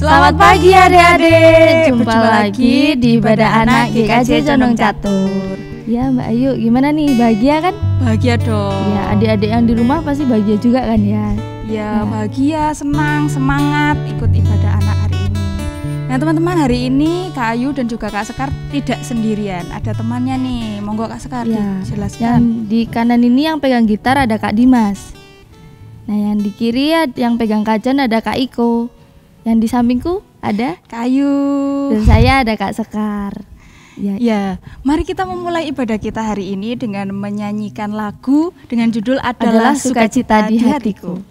Selamat pagi adik-adik, jumpa lagi di Ibadah Anak GKJ Condong Catur. Ya Mbak Ayu, gimana nih, bahagia kan? Bahagia dong. Ya, adik-adik yang di rumah pasti bahagia juga kan ya? Ya, bahagia, senang, semangat ikut Ibadah Anak hari ini. Nah teman-teman, hari ini Kak Ayu dan juga Kak Sekar tidak sendirian, ada temannya nih. Monggo Kak Sekar dijelaskan. Yang di kanan ini yang pegang gitar ada Kak Dimas. Nah yang di kiri yang pegang kajan ada Kak Iko. Yang di sampingku ada Kak Ayu. Dan saya ada Kak Sekar. Ya, mari kita memulai ibadah kita hari ini dengan menyanyikan lagu dengan judul Adalah Sukacita di Hatiku.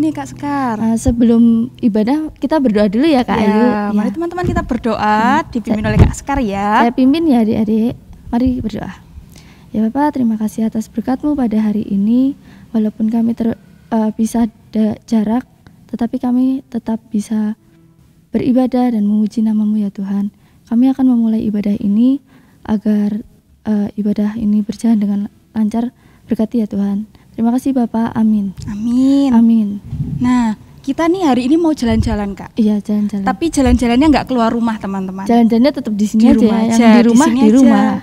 Kak Sekar. Sebelum ibadah kita berdoa dulu ya Kak Ayu. Mari teman-teman kita berdoa dipimpin oleh Kak Sekar ya. Saya pimpin ya adik-adik. Mari berdoa. Ya Bapak, terima kasih atas berkat-Mu pada hari ini. Walaupun kami terpisah jarak, tetapi kami tetap bisa beribadah dan memuji nama-Mu ya Tuhan. Kami akan memulai ibadah ini agar ibadah ini berjalan dengan lancar. Berkati ya Tuhan. Terima kasih Bapak, amin. Amin. Amin. Nah, kita nih hari ini mau jalan-jalan Kak. Iya, jalan-jalan. Tapi jalan-jalannya nggak keluar rumah teman-teman. Jalan-jalannya tetap di sini aja. Yang di rumah di rumah.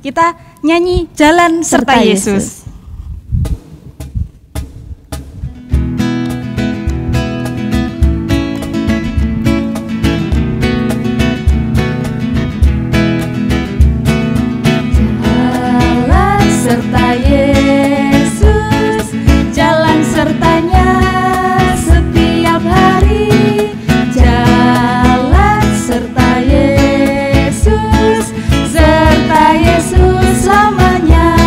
Kita nyanyi Jalan Serta Yesus. Jalan serta Yesus, jalan sertanya setiap hari. Jalan serta Yesus, serta Yesus selamanya.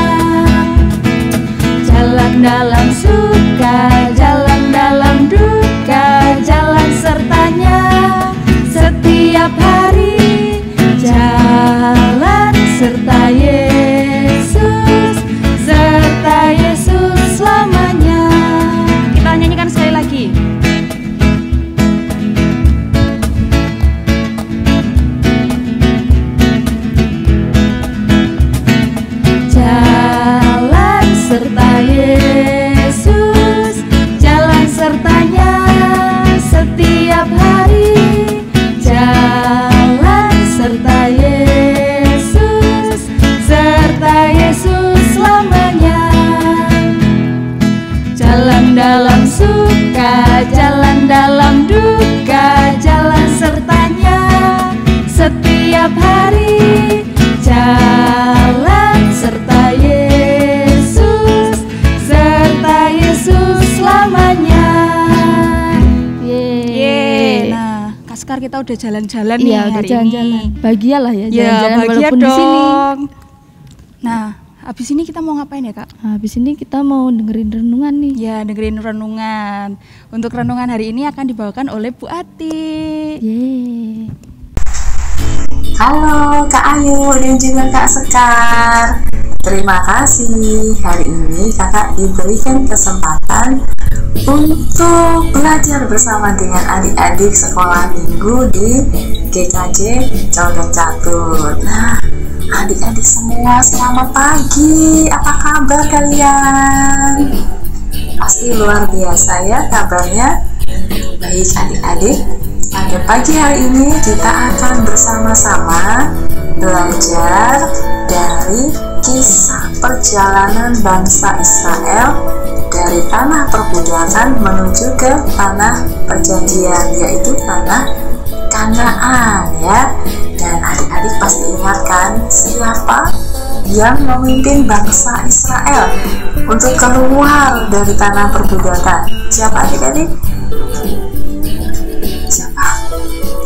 Jalan dalam suka, jalan dalam duka, jalan sertanya setiap hari. Jalan serta Yesus, serta Yesus selamanya. Kita nyanyikan sekali lagi. Jalan serta Yesus, jalan sertanya setiap hari. Jalan serta Yesus, serta Yesus selamanya. Jalan dalam suka, jalan dalam duka, jalan sertanya setiap hari. Jalan serta Yesus, Sekar kita udah jalan-jalan Iya, nih udah hari jalan-jalan. ini. Bahagia lah ya Ya, jalan-jalan bahagia walaupun di sini. dong. Nah, habis ini kita mau ngapain ya, Kak? Nah, habis ini kita mau dengerin renungan nih. Ya, dengerin renungan. Untuk renungan hari ini akan dibawakan oleh Bu Ati. Yeay. Halo Kak Ayu dan juga Kak Sekar. Terima kasih. Hari ini kakak diberikan kesempatan untuk belajar bersama dengan adik-adik sekolah minggu di GKJ Condong Catur. Nah, adik-adik semua selamat pagi. Apa kabar kalian? Pasti luar biasa ya kabarnya. Baik adik-adik, pada pagi hari ini kita akan bersama-sama belajar dari kisah perjalanan bangsa Israel dari tanah perbudakan menuju ke tanah perjanjian, yaitu tanah Kanaan ya. Dan adik-adik pasti ingat kan siapa yang memimpin bangsa Israel untuk keluar dari tanah perbudakan? Siapa adik-adik? Siapa?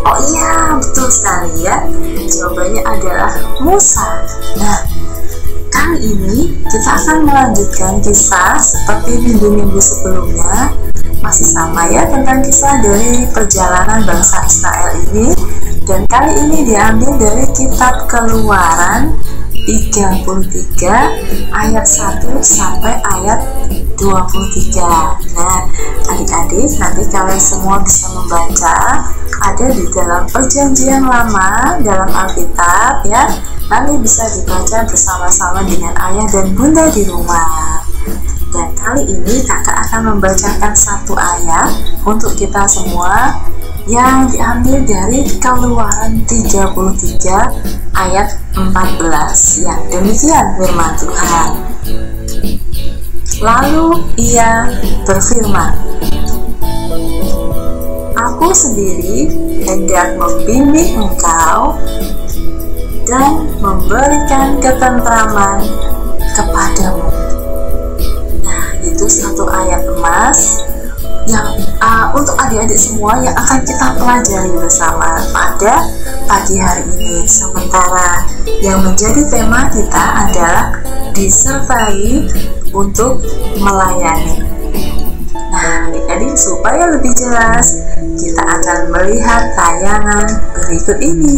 Oh iya, betul sekali ya. Jawabannya adalah Musa. Nah, kali ini kita akan melanjutkan kisah seperti minggu-minggu sebelumnya. Masih sama ya tentang kisah dari perjalanan bangsa Israel ini. Dan kali ini diambil dari kitab Keluaran 33 ayat 1 sampai ayat 23. Nah, adik-adik nanti kalian semua bisa membaca, ada di dalam perjanjian lama dalam Alkitab ya. Nanti bisa dibaca bersama-sama dengan ayah dan bunda di rumah. Dan kali ini kakak akan membacakan satu ayat untuk kita semua yang diambil dari Keluaran 33 ayat 14 yang demikian firman Tuhan. Lalu ia berfirman, "Aku sendiri hendak membimbing engkau dan memberikan ketentraman kepadamu." Nah, itu satu ayat emas yang untuk adik-adik semua yang akan kita pelajari bersama pada pagi hari ini. Sementara yang menjadi tema kita adalah disertai untuk melayani. Nah, adik-adik supaya lebih jelas kita akan melihat tayangan berikut ini.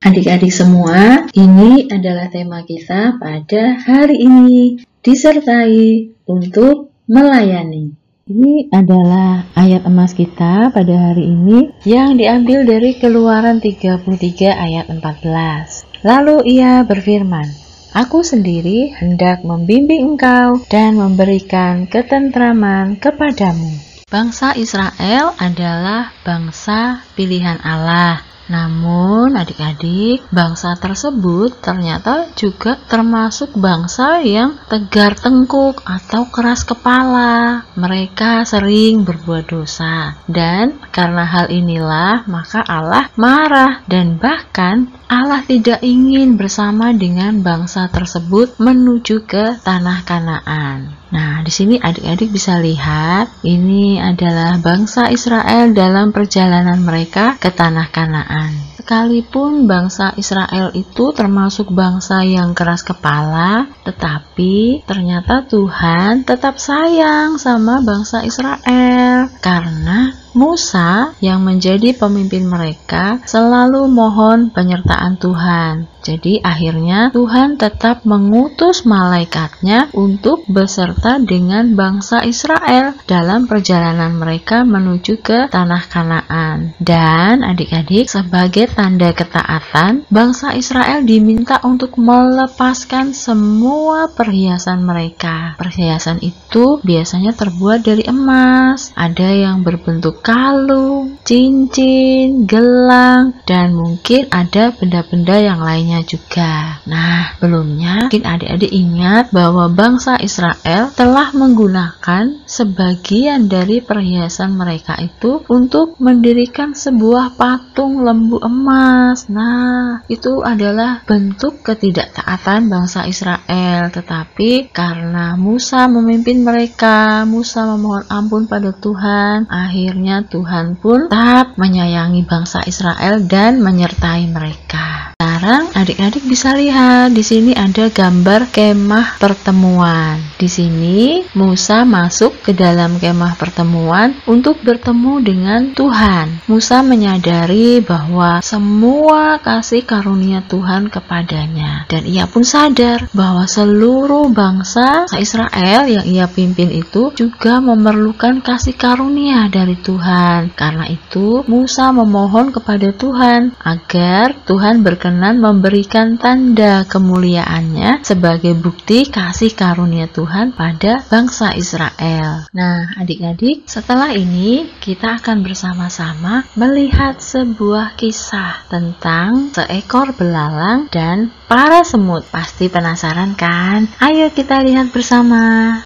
Adik-adik semua, ini adalah tema kita pada hari ini, disertai untuk melayani. Ini adalah ayat emas kita pada hari ini yang diambil dari Keluaran 33 ayat 14. Lalu ia berfirman, "Aku sendiri hendak membimbing engkau dan memberikan ketentraman kepadamu." Bangsa Israel adalah bangsa pilihan Allah. Namun adik-adik, bangsa tersebut ternyata juga termasuk bangsa yang tegar tengkuk atau keras kepala. Mereka sering berbuat dosa, dan karena hal inilah maka Allah marah, dan bahkan Allah tidak ingin bersama dengan bangsa tersebut menuju ke tanah Kanaan. Nah, di sini adik-adik bisa lihat, ini adalah bangsa Israel dalam perjalanan mereka ke tanah Kanaan. Sekalipun bangsa Israel itu termasuk bangsa yang keras kepala, tetapi ternyata Tuhan tetap sayang sama bangsa Israel karena Musa yang menjadi pemimpin mereka selalu mohon penyertaan Tuhan. Jadi akhirnya Tuhan tetap mengutus malaikatnya untuk beserta dengan bangsa Israel dalam perjalanan mereka menuju ke tanah Kanaan. Dan adik-adik, sebagai tanda ketaatan, bangsa Israel diminta untuk melepaskan semua perhiasan mereka. Perhiasan itu biasanya terbuat dari emas, ada yang berbentuk kalung, cincin, gelang, dan mungkin ada benda-benda yang lainnya juga. Nah, sebelumnya mungkin adik-adik ingat bahwa bangsa Israel telah menggunakan sebagian dari perhiasan mereka itu untuk mendirikan sebuah patung lembu emas. Nah, itu adalah bentuk ketidaktaatan bangsa Israel. Tetapi karena Musa memimpin mereka, Musa memohon ampun pada Tuhan, akhirnya karunia Tuhan pun tetap menyayangi bangsa Israel dan menyertai mereka. Sekarang adik-adik bisa lihat di sini ada gambar kemah pertemuan. Di sini Musa masuk ke dalam kemah pertemuan untuk bertemu dengan Tuhan. Musa menyadari bahwa semua kasih karunia Tuhan kepadanya, dan ia pun sadar bahwa seluruh bangsa Israel yang ia pimpin itu juga memerlukan kasih karunia dari Tuhan. Karena itu Musa memohon kepada Tuhan agar Tuhan berkenan memberikan tanda kemuliaannya sebagai bukti kasih karunia Tuhan pada bangsa Israel. Nah, adik-adik, setelah ini kita akan bersama-sama melihat sebuah kisah tentang seekor belalang dan para semut. Pasti penasaran kan? Ayo kita lihat bersama.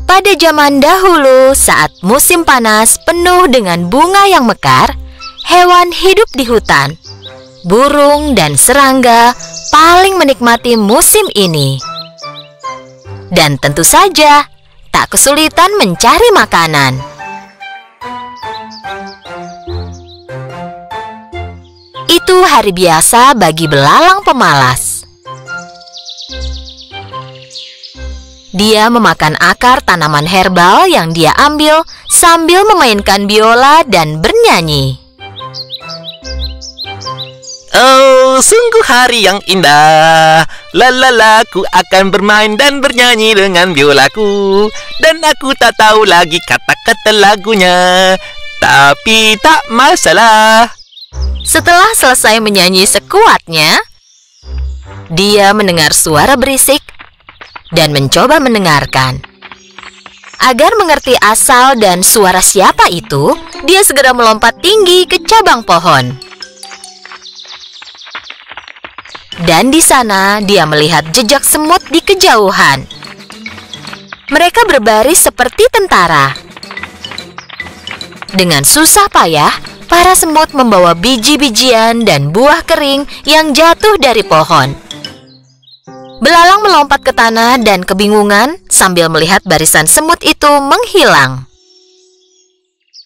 Pada zaman dahulu, saat musim panas penuh dengan bunga yang mekar, hewan hidup di hutan. Burung dan serangga paling menikmati musim ini. Dan tentu saja, tak kesulitan mencari makanan. Itu hari biasa bagi belalang pemalas. Dia memakan akar tanaman herbal yang dia ambil sambil memainkan biola dan bernyanyi. Oh, sungguh hari yang indah. Lalala, ku akan bermain dan bernyanyi dengan biolaku. Dan aku tak tahu lagi kata-kata lagunya. Tapi tak masalah. Setelah selesai menyanyi sekuatnya, dia mendengar suara berisik dan mencoba mendengarkan. Agar mengerti asal dan suara siapa itu, dia segera melompat tinggi ke cabang pohon. Dan di sana dia melihat jejak semut di kejauhan. Mereka berbaris seperti tentara. Dengan susah payah, para semut membawa biji-bijian dan buah kering yang jatuh dari pohon. Belalang melompat ke tanah dan kebingungan sambil melihat barisan semut itu menghilang.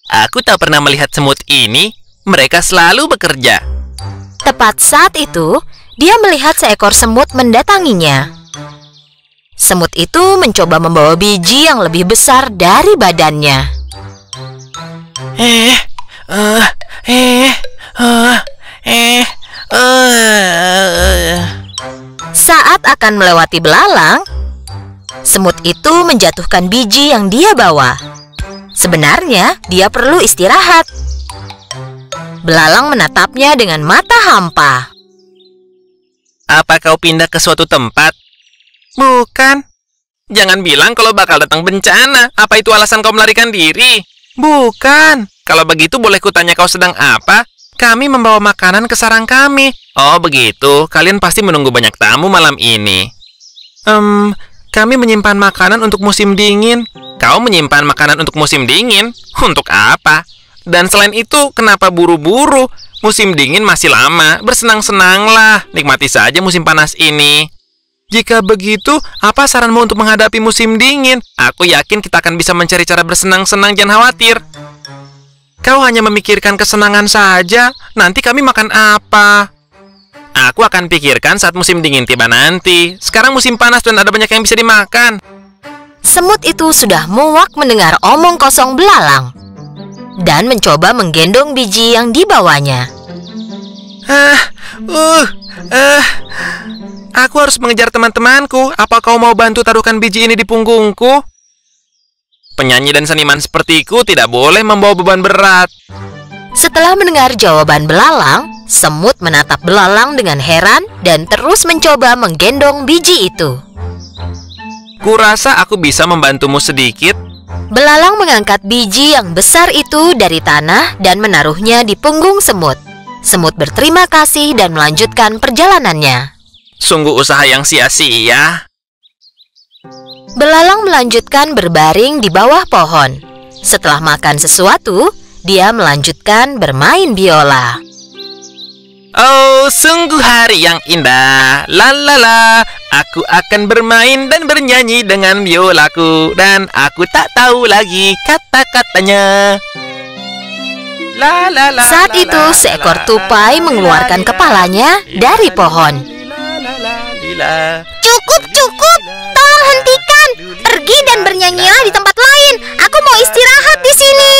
Aku tak pernah melihat semut ini. Mereka selalu bekerja. Tepat saat itu, dia melihat seekor semut mendatanginya. Semut itu mencoba membawa biji yang lebih besar dari badannya. Saat akan melewati belalang, semut itu menjatuhkan biji yang dia bawa. Sebenarnya, dia perlu istirahat. Belalang menatapnya dengan mata hampa. Apa kau pindah ke suatu tempat? Bukan. Jangan bilang kalau bakal datang bencana. Apa itu alasan kau melarikan diri? Bukan. Kalau begitu boleh kutanya kau sedang apa? Kami membawa makanan ke sarang kami. Oh begitu, kalian pasti menunggu banyak tamu malam ini. Kami menyimpan makanan untuk musim dingin. Kau menyimpan makanan untuk musim dingin? Untuk apa? Dan selain itu, kenapa buru-buru? Musim dingin masih lama, bersenang-senanglah. Nikmati saja musim panas ini. Jika begitu, apa saranmu untuk menghadapi musim dingin? Aku yakin kita akan bisa mencari cara bersenang-senang, jangan khawatir. Kau hanya memikirkan kesenangan saja. Nanti kami makan apa? Aku akan pikirkan saat musim dingin tiba nanti. Sekarang musim panas dan ada banyak yang bisa dimakan. Semut itu sudah muak mendengar omong kosong belalang dan mencoba menggendong biji yang dibawanya. Aku harus mengejar teman-temanku. Apa kau mau bantu taruhkan biji ini di punggungku? Penyanyi dan seniman sepertiku tidak boleh membawa beban berat. Setelah mendengar jawaban belalang, semut menatap belalang dengan heran dan terus mencoba menggendong biji itu. Kurasa aku bisa membantumu sedikit. Belalang mengangkat biji yang besar itu dari tanah dan menaruhnya di punggung semut. Semut berterima kasih dan melanjutkan perjalanannya. Sungguh usaha yang sia-sia. Belalang melanjutkan berbaring di bawah pohon. Setelah makan sesuatu, dia melanjutkan bermain biola. Oh, sungguh hari yang indah. La la la. Aku akan bermain dan bernyanyi dengan biolaku, dan aku tak tahu lagi kata-katanya. La la la. Saat itu seekor tupai mengeluarkan kepalanya dari pohon. Cukup, cukup. Tolong hentikan. Pergi dan bernyanyilah di tempat lain. Aku mau istirahat di sini.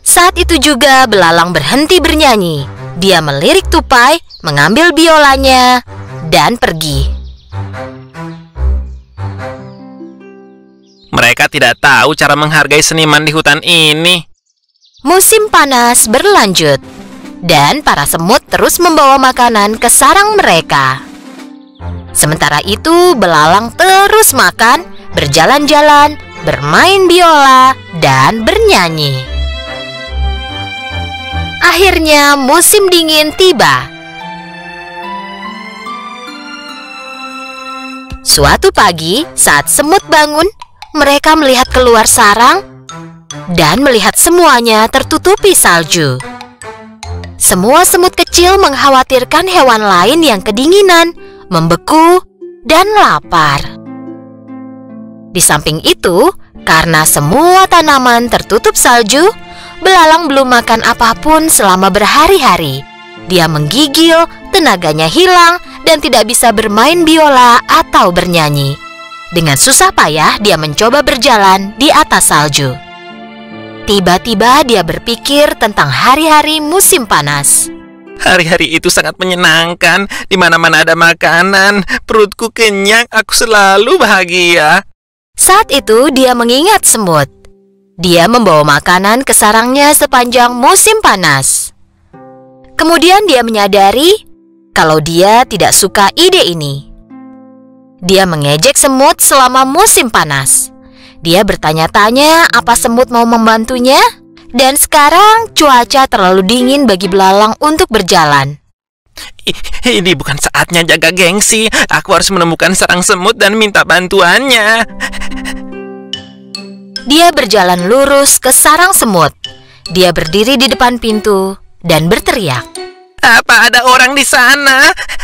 Saat itu juga belalang berhenti bernyanyi. Dia melirik tupai, mengambil biolanya, dan pergi. Mereka tidak tahu cara menghargai seniman di hutan ini. Musim panas berlanjut, dan para semut terus membawa makanan ke sarang mereka. Sementara itu, belalang terus makan, berjalan-jalan, bermain biola, dan bernyanyi. Akhirnya musim dingin tiba. Suatu pagi, saat semut bangun, mereka melihat keluar sarang dan melihat semuanya tertutupi salju. Semua semut kecil mengkhawatirkan hewan lain yang kedinginan, membeku, dan lapar. Di samping itu, karena semua tanaman tertutup salju, belalang belum makan apapun selama berhari-hari. Dia menggigil, tenaganya hilang, dan tidak bisa bermain biola atau bernyanyi. Dengan susah payah, dia mencoba berjalan di atas salju. Tiba-tiba dia berpikir tentang hari-hari musim panas. Hari-hari itu sangat menyenangkan. Di mana-mana ada makanan, perutku kenyang, aku selalu bahagia. Saat itu dia mengingat semut. Dia membawa makanan ke sarangnya sepanjang musim panas. Kemudian dia menyadari kalau dia tidak suka ide ini. Dia mengejek semut selama musim panas. Dia bertanya-tanya apa semut mau membantunya. Dan sekarang cuaca terlalu dingin bagi belalang untuk berjalan. Ini bukan saatnya jaga gengsi. Aku harus menemukan sarang semut dan minta bantuannya. Dia berjalan lurus ke sarang semut. Dia berdiri di depan pintu dan berteriak. Apa ada orang di sana?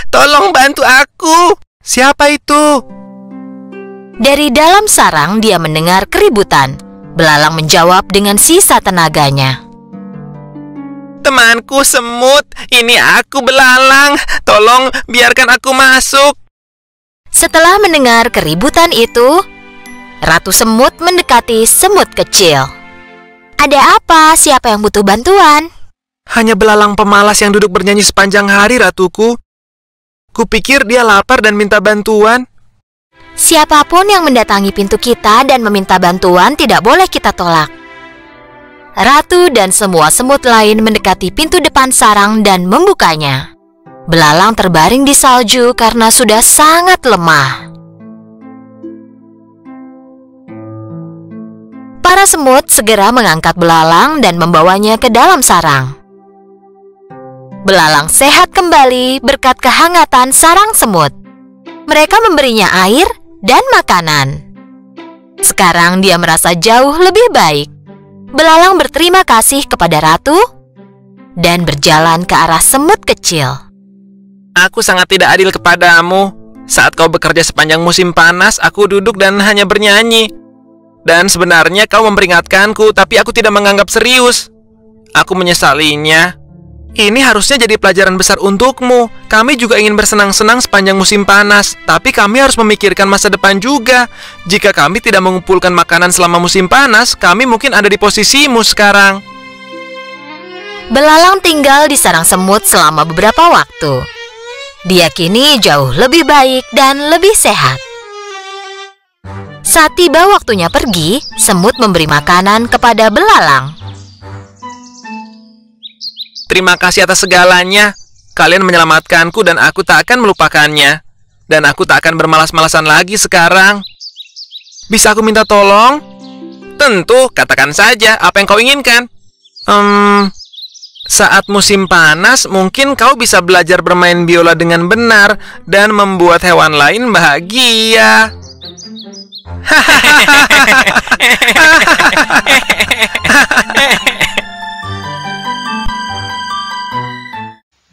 Tolong bantu aku. Siapa itu? Dari dalam sarang dia mendengar keributan. Belalang menjawab dengan sisa tenaganya. Temanku semut, ini aku belalang. Tolong biarkan aku masuk. Setelah mendengar keributan itu, Ratu Semut mendekati semut kecil. Ada apa? Siapa yang butuh bantuan? Hanya belalang pemalas yang duduk bernyanyi sepanjang hari, ratuku. Kupikir dia lapar dan minta bantuan. Siapapun yang mendatangi pintu kita dan meminta bantuan tidak boleh kita tolak. Ratu dan semua semut lain mendekati pintu depan sarang dan membukanya. Belalang terbaring di salju karena sudah sangat lemah. Para semut segera mengangkat belalang dan membawanya ke dalam sarang. Belalang sehat kembali berkat kehangatan sarang semut. Mereka memberinya air dan makanan. Sekarang dia merasa jauh lebih baik. Belalang berterima kasih kepada ratu dan berjalan ke arah semut kecil. Aku sangat tidak adil kepadamu. Saat kau bekerja sepanjang musim panas, aku duduk dan hanya bernyanyi. Dan sebenarnya kau memperingatkanku, tapi aku tidak menganggap serius. Aku menyesalinya. Ini harusnya jadi pelajaran besar untukmu. Kami juga ingin bersenang-senang sepanjang musim panas, tapi kami harus memikirkan masa depan juga. Jika kami tidak mengumpulkan makanan selama musim panas, kami mungkin ada di posisimu sekarang. Belalang tinggal di sarang semut selama beberapa waktu. Dia kini jauh lebih baik dan lebih sehat. Saat tiba waktunya pergi, semut memberi makanan kepada belalang. Terima kasih atas segalanya. Kalian menyelamatkanku dan aku tak akan melupakannya. Dan aku tak akan bermalas-malasan lagi sekarang. Bisa aku minta tolong? Tentu, katakan saja apa yang kau inginkan. Saat musim panas, mungkin kau bisa belajar bermain biola dengan benar dan membuat hewan lain bahagia.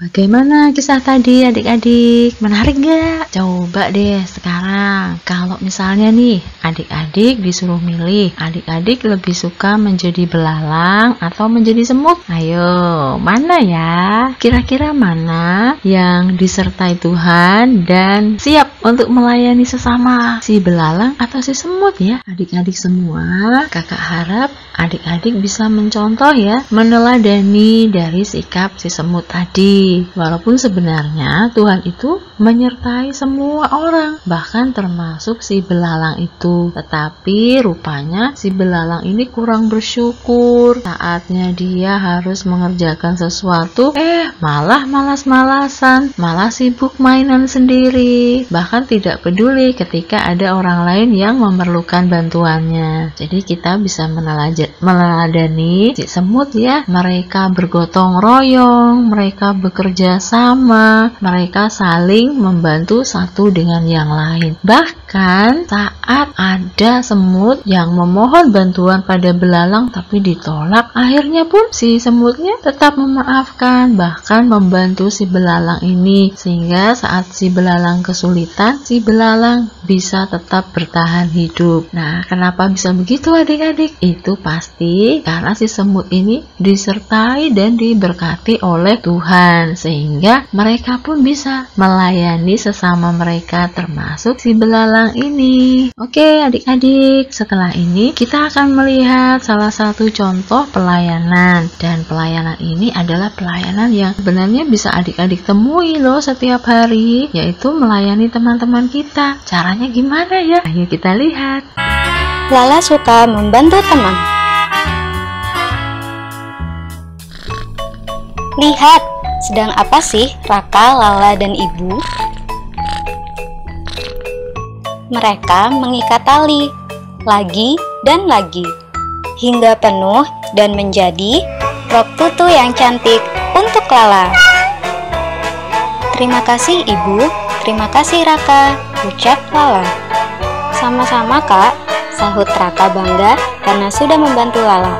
Bagaimana kisah tadi adik-adik? Menarik gak? Coba deh sekarang, kalau misalnya nih adik-adik disuruh milih, adik-adik lebih suka menjadi belalang atau menjadi semut? Ayo, mana ya? Kira-kira mana yang disertai Tuhan dan siap untuk melayani sesama? Si belalang atau si semut ya? Adik-adik semua, kakak harap adik-adik bisa mencontoh ya, meneladani dari sikap si semut tadi. Walaupun sebenarnya Tuhan itu menyertai semua orang, bahkan termasuk si belalang itu. Tetapi rupanya si belalang ini kurang bersyukur. Saatnya dia harus mengerjakan sesuatu, malah malas-malasan, malah sibuk mainan sendiri. Bahkan tidak peduli ketika ada orang lain yang memerlukan bantuannya. Jadi kita bisa meneladani si semut ya. Mereka bergotong royong, mereka bekerja sama, mereka saling membantu satu dengan yang lain. Bahkan saat ada semut yang memohon bantuan pada belalang tapi ditolak, akhirnya pun si semutnya tetap memaafkan, bahkan membantu si belalang ini, sehingga saat si belalang kesulitan, si belalang bisa tetap bertahan hidup. Nah, kenapa bisa begitu adik-adik? Itu pasti karena si semut ini disertai dan diberkati oleh Tuhan, sehingga mereka pun bisa melayani sesama mereka, termasuk si belalang ini. Oke adik-adik, setelah ini kita akan melihat salah satu contoh pelayanan, dan pelayanan ini adalah pelayanan yang sebenarnya bisa adik-adik temui loh setiap hari, yaitu melayani teman-teman kita. Caranya gimana ya? Ayo kita lihat. Lala suka membantu teman. Lihat, sedang apa sih Raka, Lala, dan Ibu? Mereka mengikat tali, lagi dan lagi, hingga penuh dan menjadi rok tutu yang cantik untuk Lala. Terima kasih Ibu, terima kasih Raka, ucap Lala. Sama-sama Kak, sahut Raka bangga karena sudah membantu Lala.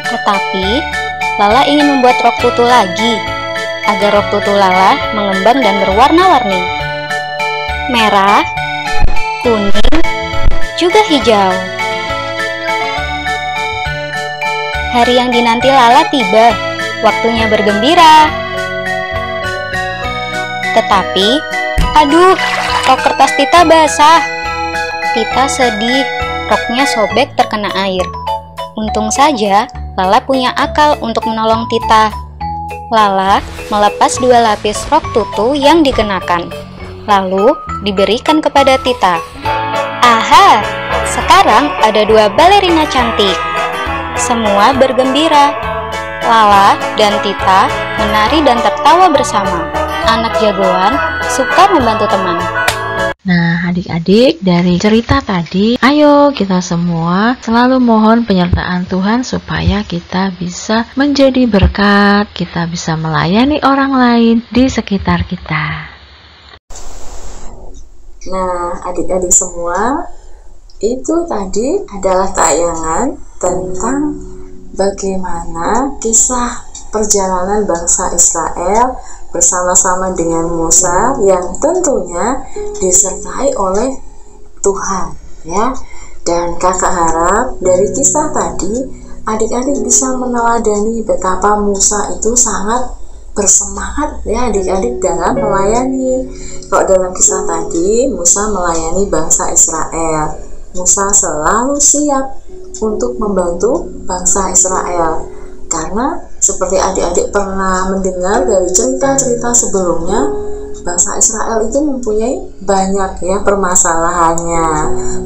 Tetapi Lala ingin membuat rok tutu lagi, agar rok tutu Lala mengembang dan berwarna-warni. Merah, kuning, juga hijau. Hari yang dinanti Lala tiba, waktunya bergembira. Tetapi, aduh, rok kertas Tita basah. Tita sedih, roknya sobek terkena air. Untung saja, Lala punya akal untuk menolong Tita. Lala melepas 2 lapis rok tutu yang dikenakan, lalu diberikan kepada Tita. Aha, sekarang ada 2 balerina cantik. Semua bergembira. Lala dan Tita menari dan tertawa bersama. Anak jagoan suka membantu teman. Nah adik-adik, dari cerita tadi, ayo kita semua selalu mohon penyertaan Tuhan supaya kita bisa menjadi berkat, kita bisa melayani orang lain di sekitar kita. Nah adik-adik semua, itu tadi adalah tayangan tentang bagaimana kisah perjalanan bangsa Israel bersama-sama dengan Musa yang tentunya disertai oleh Tuhan ya. Dan kakak harap dari kisah tadi adik-adik bisa meneladani betapa Musa itu sangat bersemangat ya adik-adik dalam melayani. Kalau dalam kisah tadi Musa melayani bangsa Israel, Musa selalu siap untuk membantu bangsa Israel, karena seperti adik-adik pernah mendengar dari cerita-cerita sebelumnya, bangsa Israel itu mempunyai banyak ya permasalahannya.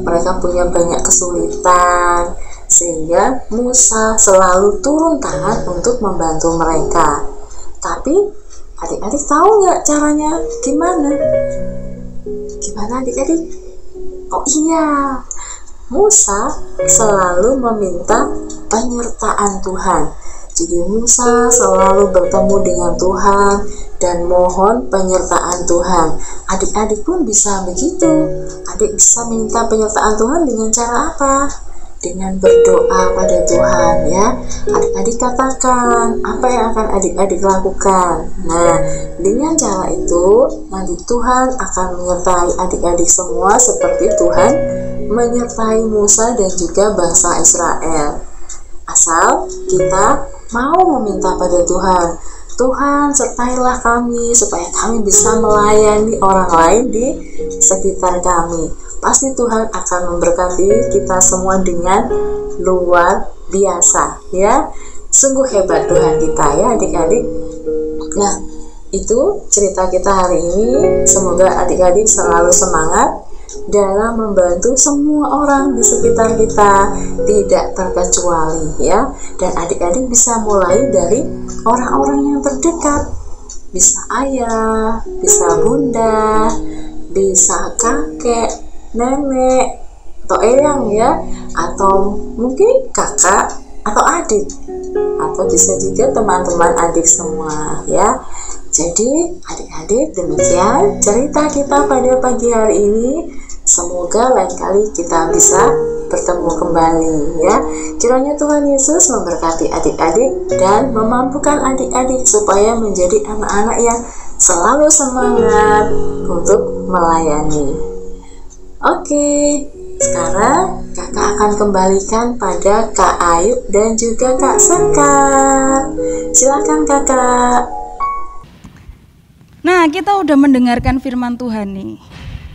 Mereka punya banyak kesulitan, sehingga Musa selalu turun tangan untuk membantu mereka. Tapi adik-adik tahu nggak caranya gimana? Gimana adik-adik? Oh iya, Musa selalu meminta penyertaan Tuhan. Jadi Musa selalu bertemu dengan Tuhan dan mohon penyertaan Tuhan. Adik-adik pun bisa begitu. Adik bisa minta penyertaan Tuhan dengan cara apa? dengan berdoa pada Tuhan ya. Adik-adik katakan apa yang akan adik-adik lakukan. Nah, dengan cara itu nanti Tuhan akan menyertai adik-adik semua seperti Tuhan menyertai Musa dan juga bangsa Israel. Asal kita mau meminta pada Tuhan, Tuhan sertailah kami supaya kami bisa melayani orang lain di sekitar kami. Pasti Tuhan akan memberkati kita semua dengan luar biasa ya. Sungguh hebat Tuhan kita ya adik-adik. Nah, itu cerita kita hari ini. Semoga adik-adik selalu semangat dalam membantu semua orang di sekitar kita, tidak terkecuali ya. Dan adik-adik bisa mulai dari orang-orang yang terdekat. Bisa ayah, bisa bunda, bisa kakek, nenek, atau eyang ya, atau mungkin kakak atau adik, atau bisa juga teman-teman adik semua ya. Jadi adik-adik, demikian cerita kita pada pagi hari ini. Semoga lain kali kita bisa bertemu kembali ya. Kiranya Tuhan Yesus memberkati adik-adik dan memampukan adik-adik supaya menjadi anak-anak yang selalu semangat untuk melayani. Oke, sekarang kakak akan kembalikan pada Kak Ayu dan juga Kak Sekar. Silakan kakak. Nah, kita udah mendengarkan firman Tuhan nih.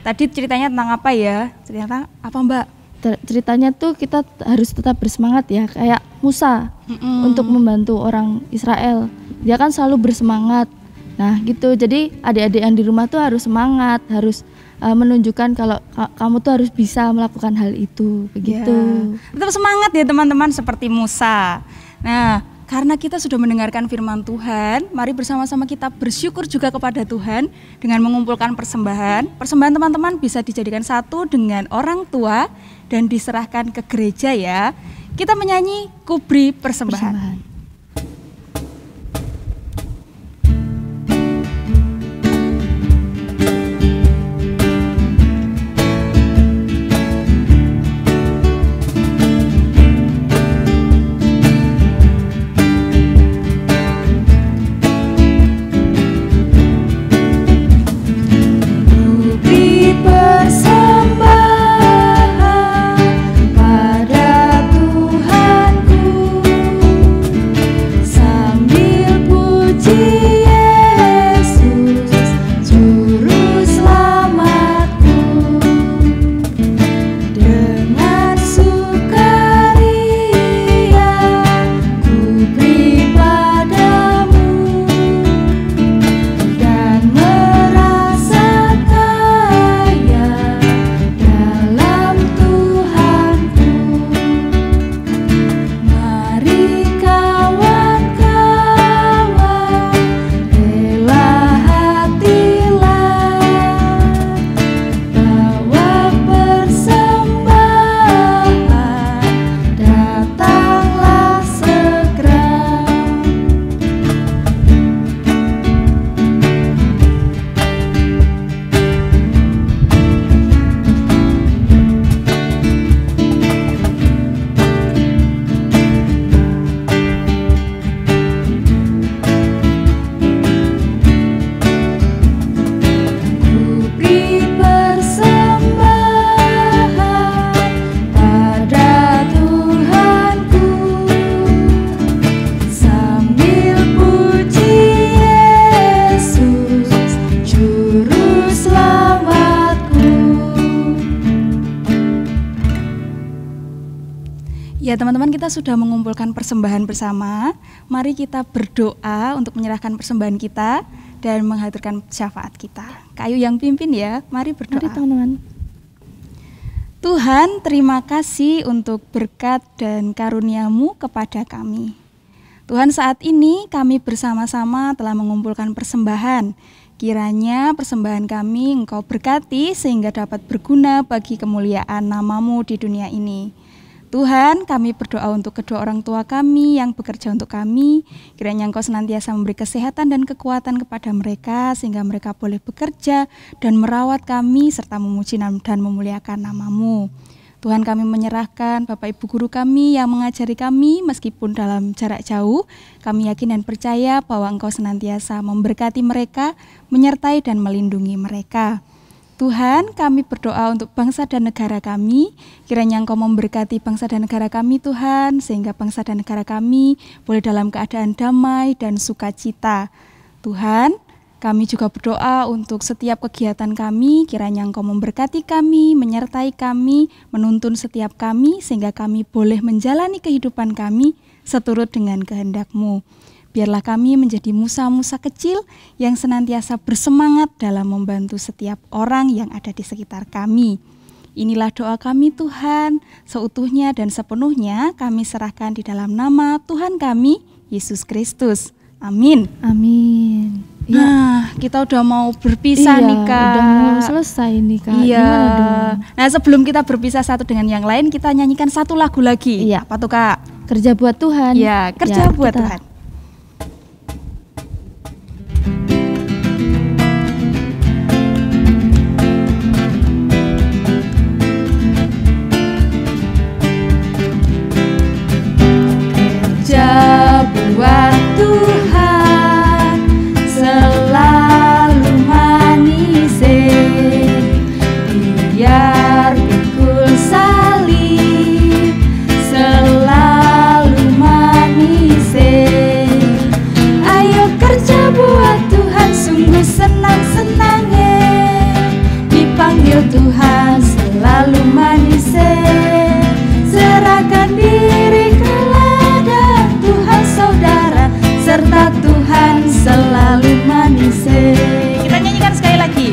Tadi ceritanya tentang apa ya? Cerita apa Mbak? Ceritanya tuh kita harus tetap bersemangat ya, kayak Musa untuk membantu orang Israel. Dia kan selalu bersemangat. Nah gitu, jadi adik-adik yang di rumah tuh harus semangat, harus menunjukkan kalau kamu tuh harus bisa melakukan hal itu, begitu. Ya. Tetap semangat ya teman-teman seperti Musa. Nah, karena kita sudah mendengarkan firman Tuhan, mari bersama-sama kita bersyukur juga kepada Tuhan dengan mengumpulkan persembahan. Persembahan teman-teman bisa dijadikan satu dengan orang tua dan diserahkan ke gereja ya. Kita menyanyi Kubri Persembahan. Ya teman-teman, kita sudah mengumpulkan persembahan bersama. Mari kita berdoa untuk menyerahkan persembahan kita dan menghadirkan syafaat kita. Kak Ayu yang pimpin ya, mari berdoa. Mari teman-teman. Tuhan, terima kasih untuk berkat dan karunia-Mu kepada kami. Tuhan, saat ini kami bersama-sama telah mengumpulkan persembahan. Kiranya persembahan kami Engkau berkati sehingga dapat berguna bagi kemuliaan nama-Mu di dunia ini. Tuhan, kami berdoa untuk kedua orang tua kami yang bekerja untuk kami. Kiranya Engkau senantiasa memberi kesehatan dan kekuatan kepada mereka sehingga mereka boleh bekerja dan merawat kami serta memuji dan memuliakan nama-Mu. Tuhan, kami menyerahkan Bapak Ibu guru kami yang mengajari kami meskipun dalam jarak jauh. Kami yakin dan percaya bahwa Engkau senantiasa memberkati mereka, menyertai dan melindungi mereka. Tuhan, kami berdoa untuk bangsa dan negara kami. Kiranya Engkau memberkati bangsa dan negara kami, Tuhan, sehingga bangsa dan negara kami boleh dalam keadaan damai dan sukacita. Tuhan, kami juga berdoa untuk setiap kegiatan kami, kiranya Engkau memberkati kami, menyertai kami, menuntun setiap kami, sehingga kami boleh menjalani kehidupan kami seturut dengan kehendak-Mu. Biarlah kami menjadi musa-musa kecil yang senantiasa bersemangat dalam membantu setiap orang yang ada di sekitar kami. Inilah doa kami Tuhan, seutuhnya dan sepenuhnya kami serahkan di dalam nama Tuhan kami, Yesus Kristus. Amin. Amin. Nah, kita udah mau berpisah nih Kak. Udah mau selesai nih Kak. Iya. Gimana dong? Nah, sebelum kita berpisah satu dengan yang lain, kita nyanyikan satu lagu lagi. Iya. Apa tuh Kak? Kerja buat Tuhan. Iya, kerja buat kita Tuhan. Kerja buat Tuhan selalu manis, biar pikul salib selalu manis. Ayo kerja buat Tuhan, sungguh senang-senang dipanggil Tuhan selalu manis. Serahkan diri ke ladang Tuhan saudara, serta Tuhan selalu manis. Kita nyanyikan sekali lagi.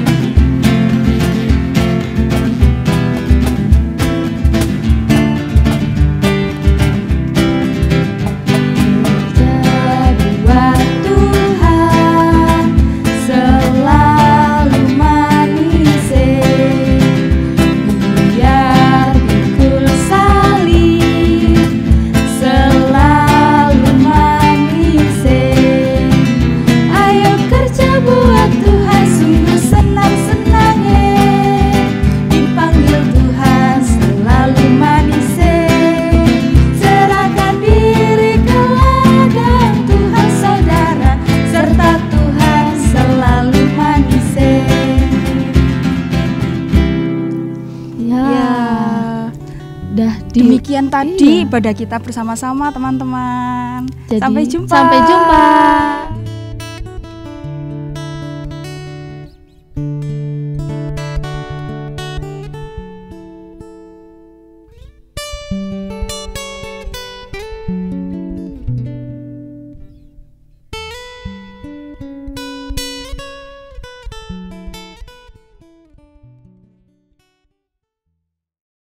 Kerja buat Tuhan selalu manis, biar pikul salib selalu manis. Ayo kerja buat Tuhan, sungguh senang-senang dipanggil Tuhan selalu manis. Serahkan diri ke ladang Tuhan saudara, serta Tuhan selalu manis. Ya. Dah Demikian tadi Iya. ibadah kita bersama-sama teman-teman. Jadi, Sampai jumpa. Sampai jumpa.